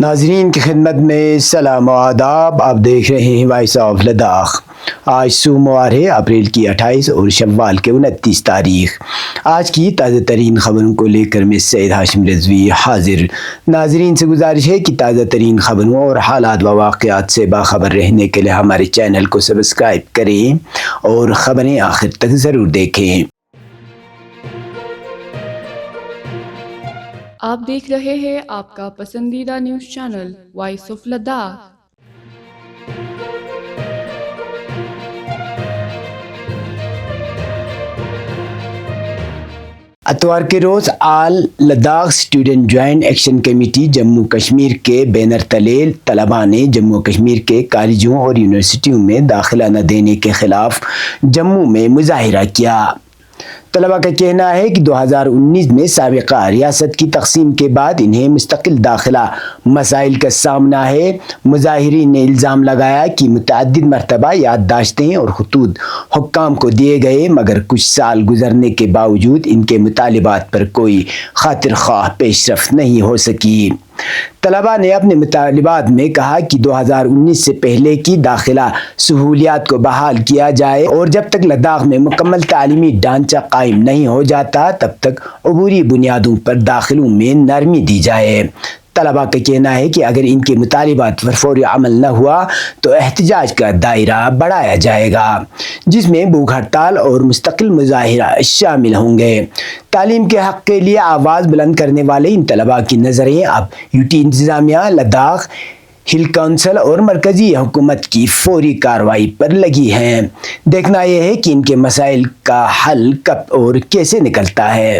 ناظرین کی خدمت میں سلام و آداب. آپ دیکھ رہے ہیں وائس آف لداخ. آج سوموار ہے، اپریل کی 28 اور شوال کے 29 تاریخ. آج کی تازہ ترین خبروں کو لے کر میں سید ہاشم رضوی حاضر. ناظرین سے گزارش ہے کہ تازہ ترین خبروں اور حالات و واقعات سے باخبر رہنے کے لیے ہمارے چینل کو سبسکرائب کریں اور خبریں آخر تک ضرور دیکھیں. آپ دیکھ رہے ہیں آپ کا پسندیدہ news channel voice of Ladakh. اتوار کے روز all Ladakh student joint action committee Jammu Kashmir کے بینر تلے طلباء نے جموں کشمیر کے کالجوں اور یونیورسٹیوں میں داخلہ نہ دینے کے خلاف جموں میں مظاہرہ کیا. طلباء کا کہنا ہے کہ 2019 میں سابقہ ریاست کی تقسیم کے بعد انہیں مستقل داخلہ مسائل کا سامنا ہے. مظاہرین نے الزام لگایا کہ متعدد مرتبہ یادداشتیں اور خطوط حکام کو دیے گئے مگر کچھ سال گزرنے کے باوجود ان کے مطالبات پر کوئی خاطر خواہ پیش رفت نہیں ہو سکی. طلباء نے اپنے مطالبات میں کہا کہ 2019 سے پہلے کی داخلہ سہولیات کو بحال کیا جائے اور جب تک لداخ میں مکمل تعلیمی ڈھانچہ قائم نہیں ہو جاتا تب تک عبوری بنیادوں پر داخلوں میں نرمی دی جائے. طلباء کا کہنا ہے کہ اگر ان کے مطالبات پر فوری عمل نہ ہوا تو احتجاج کا دائرہ بڑھایا جائے گا جس میں بھوک ہڑتال اور مستقل مظاہرہ شامل ہوں گے. تعلیم کے حق کے لیے آواز بلند کرنے والے ان طلباء کی نظریں اب یوٹی انتظامیہ، لداخ ہل کونسل اور مرکزی حکومت کی فوری کارروائی پر لگی ہیں. دیکھنا یہ ہے کہ ان کے مسائل کا حل کب اور کیسے نکلتا ہے.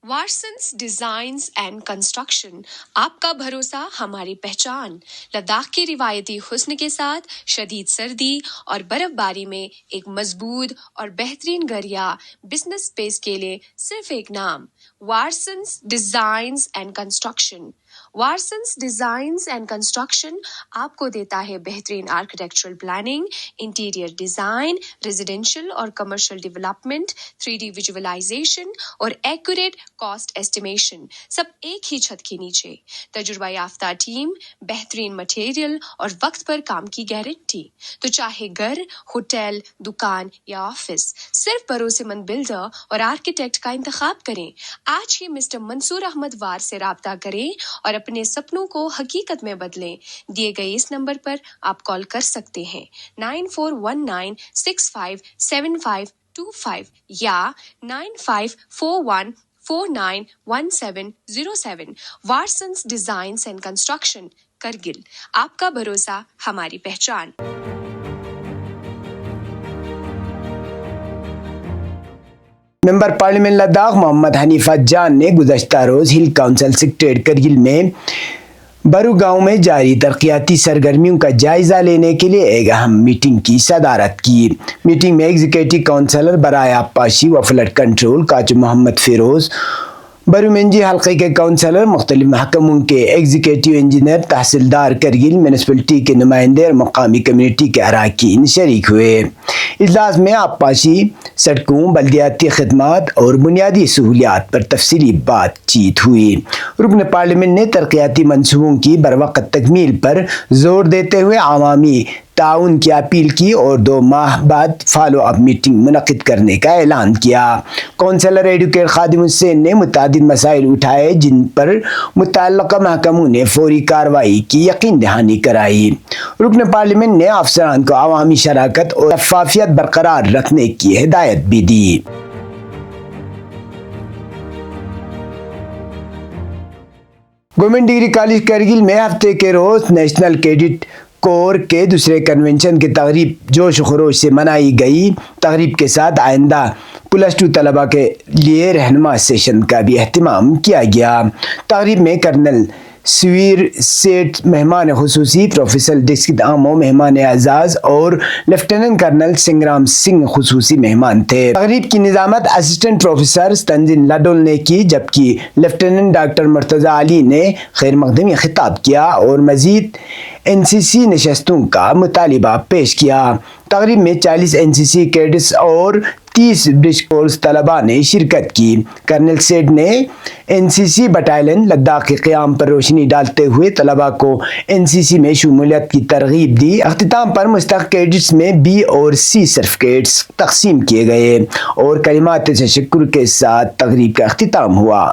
وارسنس ڈیزائنز اینڈ کنسٹرکشن، آپ کا بھروسہ ہماری پہچان. لداخ کے روایتی حسن کے ساتھ شدید سردی اور برف باری میں ایک مضبوط اور بہترین گھر یا بزنس اسپیس کے لیے صرف ایک نام، Warsons designs and construction. Warsons designs and construction آپ کو دیتا ہے بہترین architectural planning, interior design, residential اور کمرشل ڈیولپمنٹ، 3D ویژولائزیشن اور ایکوریٹ کاسٹ ایسٹیمیشن، سب ایک ہی چھت کے نیچے. تجربہ یافتہ ٹیم، بہترین مٹیریل اور وقت پر کام کی گارنٹی. تو چاہے گھر، ہوٹل، دکان یا آفس، صرف بھروسے مند بلڈر اور آرکیٹیکٹ کا انتخاب کریں. آج ہی مسٹر منصور احمد وار سے رابطہ کریں اور اپنے سپنوں کو حقیقت میں بدلیں. دیے گئے اس نمبر پر آپ کال کر سکتے ہیں 9419657525 یا 9541491707. وارسنس ڈیزائنز اینڈ کنسٹرکشن، کرگل. آپ کا بھروسہ ہماری پہچان. ممبر پارلیمنٹ لداخ محمد حنیفہ جان نے گزشتہ روز ہل کونسل سیکریٹریٹ کرگل میں برو گاؤں میں جاری ترقیاتی سرگرمیوں کا جائزہ لینے کے لیے ایک اہم میٹنگ کی صدارت کی. میٹنگ میں ایگزیکٹو کونسلر برائے آبپاشی و فلڈ کنٹرول کاچو محمد فیروز، برو منجی حلقے کے کونسلر، مختلف محکموں کے ایگزیکٹو انجینئر، تحصیلدار کرگل میونسپلٹی کے نمائندے اور مقامی کمیونٹی کے اراکین شریک ہوئے. اجلاس میں آبپاشی، سڑکوں، بلدیاتی خدمات اور بنیادی سہولیات پر تفصیلی بات چیت ہوئی. رکن پارلیمنٹ نے ترقیاتی منصوبوں کی بروقت تکمیل پر زور دیتے ہوئے عوامی تعاون کی اپیل کی اور 2 ماہ بعد فالو اپ میٹنگ منعقد کرنے کا اعلان کیا. کونسلر ایڈوکیٹ خادم حسین نے متعدد مسائل اٹھائے جن پر متعلقہ محکموں نے فوری کارروائی کی یقین دہانی کرائی. رکن پارلیمنٹ نے افسران کو عوامی شراکت اور شفافیت برقرار رکھنے کی ہدایت بھی دی. گورنمنٹ ڈگری کالج کرگل میں ہفتے کے روز نیشنل کیڈٹ کور کے دوسرے کنونشن کی تقریب جوش و خروش سے منائی گئی. تقریب کے ساتھ آئندہ +2 طلباء کے لیے رہنما سیشن کا بھی اہتمام کیا گیا. تقریب میں کرنل سویر سیٹ مہمان خصوصی، پروفیسر ڈکسٹ آمو مہمان اعزاز اور لیفٹیننٹ کرنل سنگرام سنگھ خصوصی مہمان تھے. تقریب کی نظامت اسسٹنٹ پروفیسر تنزین لڈول نے کی جبکہ لیفٹیننٹ ڈاکٹر مرتضی علی نے خیر مقدمی خطاب کیا اور مزید NCC نشستوں کا مطالبہ پیش کیا. تقریب میں 40 NCC کیڈٹس اور 30 برج کورس طلباء نے شرکت کی۔ کرنل سیڈ نے NCC بٹالین لداخ کے قیام پر روشنی ڈالتے ہوئے طلباء کو NCC میں شمولیت کی ترغیب دی۔ اختتام پر مستحق کیڈٹس میں B اور C سرٹیفکیٹس تقسیم کیے گئے اور کلمات تشکر کے ساتھ تقریب کا اختتام ہوا۔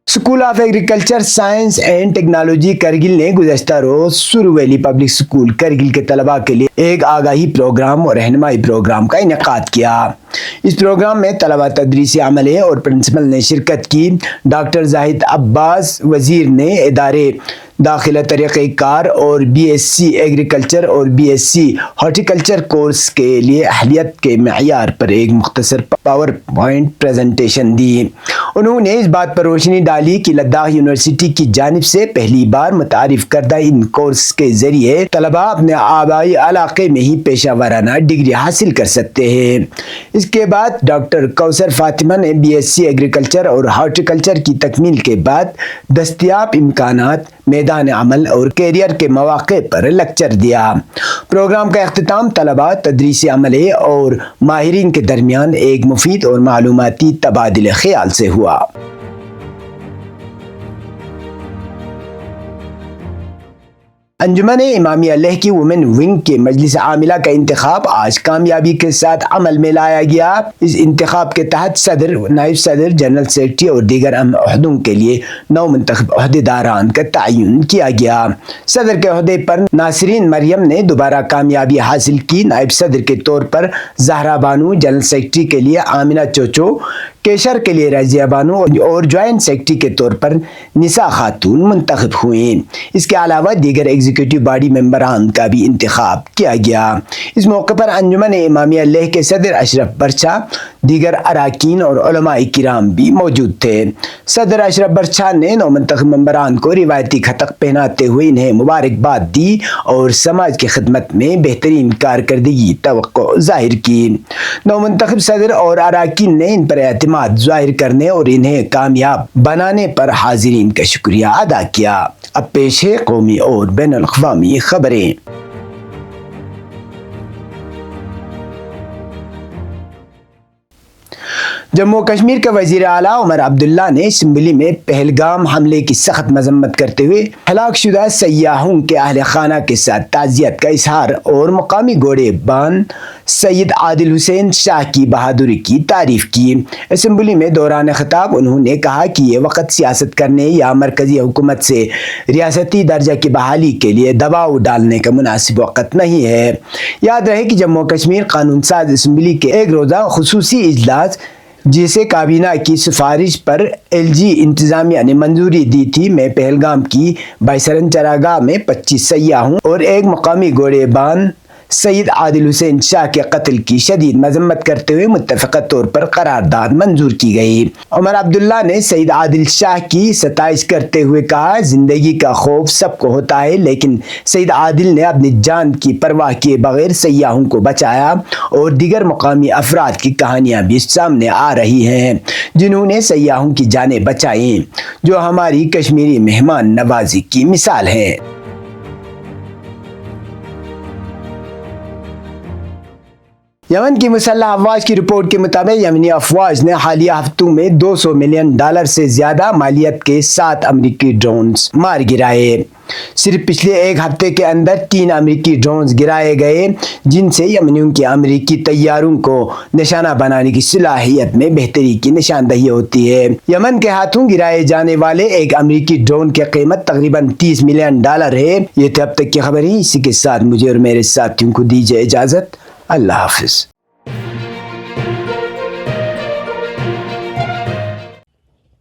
School of agriculture science and technology Kargil نے گزشتہ روز سرو ویلی پبلک اسکول کرگل کے طلباء کے لیے ایک آگاہی پروگرام اور رہنمائی پروگرام کا انعقاد کیا۔ اس پروگرام میں طلباء تدریسی عملے اور پرنسپل نے شرکت کی۔ ڈاکٹر زاہد عباس وزیر نے ادارے داخلہ طریقہ کار اور BSc ایگریکلچر اور BSc ہارٹیکلچر کورس کے لیے اہلیت کے معیار پر ایک مختصر پاور پوائنٹ پریزنٹیشن دی۔ انہوں نے اس بات پر روشنی ڈالی کہ لداخ یونیورسٹی کی جانب سے پہلی بار متعارف کردہ ان کورس کے ذریعے طلباء اپنے آبائی علاقے میں ہی پیشہ ورانہ ڈگری حاصل کر سکتے ہیں۔ اس کے بعد ڈاکٹر کوثر فاطمہ نے BSc ایگریکلچر اور ہارٹیکلچر کی تکمیل کے بعد دستیاب امکانات، میدان عمل اور کیریئر کے مواقع پر لیکچر دیا۔ پروگرام کا اختتام طلباء، تدریسی عملے اور ماہرین کے درمیان ایک مفید اور معلوماتی تبادلہ خیال سے ہوا۔ انجمن امامیہ لہ کی وومن ونگ کے مجلس عاملہ کا انتخاب آج کامیابی کے ساتھ عمل میں لایا گیا۔ اس انتخاب کے تحت صدر، نائب صدر، جنرل سیکرٹری اور دیگر اہم عہدوں کے لیے 9 منتخب عہدیداران کا تعین کیا گیا۔ صدر کے عہدے پر ناصرین مریم نے دوبارہ کامیابی حاصل کی۔ نائب صدر کے طور پر زہرا بانو، جنرل سیکرٹری کے لیے آمنہ چوچو، کیشر کے لیے رضیہ بانو اور جوائنٹ سیکرٹری کے طور پر نساء خاتون منتخب ہوئیں۔ اس کے علاوہ دیگر ایگزیکٹو باڈی ممبران کا بھی انتخاب کیا گیا۔ اس موقع پر انجمن امامیہ لہ کے صدر اشرف برچھا، دیگر اراکین اور علماء کرام بھی موجود تھے۔ صدر اشرف برچھا نے نومنتخب ممبران کو روایتی خطق پہناتے ہوئے انہیں مبارکباد دی اور سماج کی خدمت میں بہترین کارکردگی توقع ظاہر کی۔ نومنتخب صدر اور اراکین نے ان پر اعتماد ظاہر کرنے اور انہیں کامیاب بنانے پر حاضرین کا شکریہ ادا کیا۔ اب پیش ہے قومی اور بین الاقوامی خبریں۔ جموں کشمیر کے وزیر اعلیٰ عمر عبداللہ نے اسمبلی میں پہلگام حملے کی سخت مذمت کرتے ہوئے ہلاک شدہ سیاحوں کے اہل خانہ کے ساتھ تعزیت کا اظہار اور مقامی گھوڑے بان سید عادل حسین شاہ کی بہادری کی تعریف کی۔ اسمبلی میں دوران خطاب انہوں نے کہا کہ یہ وقت سیاست کرنے یا مرکزی حکومت سے ریاستی درجہ کی بحالی کے لیے دباؤ ڈالنے کا مناسب وقت نہیں ہے۔ یاد رہے کہ جموں کشمیر قانون ساز اسمبلی کے ایک روزہ خصوصی اجلاس جسے کابینہ کی سفارش پر LG انتظامیہ نے منظوری دی تھی میں پہلگام کی بائسرن چراگاہ میں 25 سیاحوں اور ایک مقامی گھوڑے بان سید عادل حسین شاہ کے قتل کی شدید مذمت کرتے ہوئے متفقہ طور پر قرارداد منظور کی گئی۔ عمر عبداللہ نے سید عادل شاہ کی ستائش کرتے ہوئے کہا، زندگی کا خوف سب کو ہوتا ہے لیکن سید عادل نے اپنی جان کی پرواہ کیے بغیر سیاحوں کو بچایا اور دیگر مقامی افراد کی کہانیاں بھی سامنے آ رہی ہیں جنہوں نے سیاحوں کی جانیں بچائیں، جو ہماری کشمیری مہمان نوازی کی مثال ہے۔ یمن کی مسلح افواج کی رپورٹ کے مطابق یمنی افواج نے حالیہ ہفتوں میں $200 ملین سے زیادہ مالیت کے 7 امریکی ڈرونز مار گرائے۔ صرف پچھلے ایک ہفتے کے اندر 3 امریکی ڈرونز گرائے گئے جن سے یمنیوں کے امریکی طیاروں کو نشانہ بنانے کی صلاحیت میں بہتری کی نشاندہی ہوتی ہے۔ یمن کے ہاتھوں گرائے جانے والے ایک امریکی ڈرون کی قیمت تقریباً $30 ملین ہے۔ یہ تھے اب تک کی خبریں۔ اسی کے ساتھ مجھے اور میرے ساتھیوں کو دیجیے اجازت۔ اللہ حافظ۔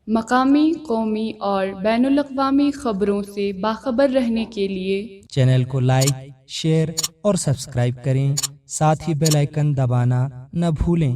مقامی، قومی اور بین الاقوامی خبروں سے باخبر رہنے کے لیے چینل کو لائک، شیئر اور سبسکرائب کریں، ساتھ ہی بیل آئیکن دبانا نہ بھولیں۔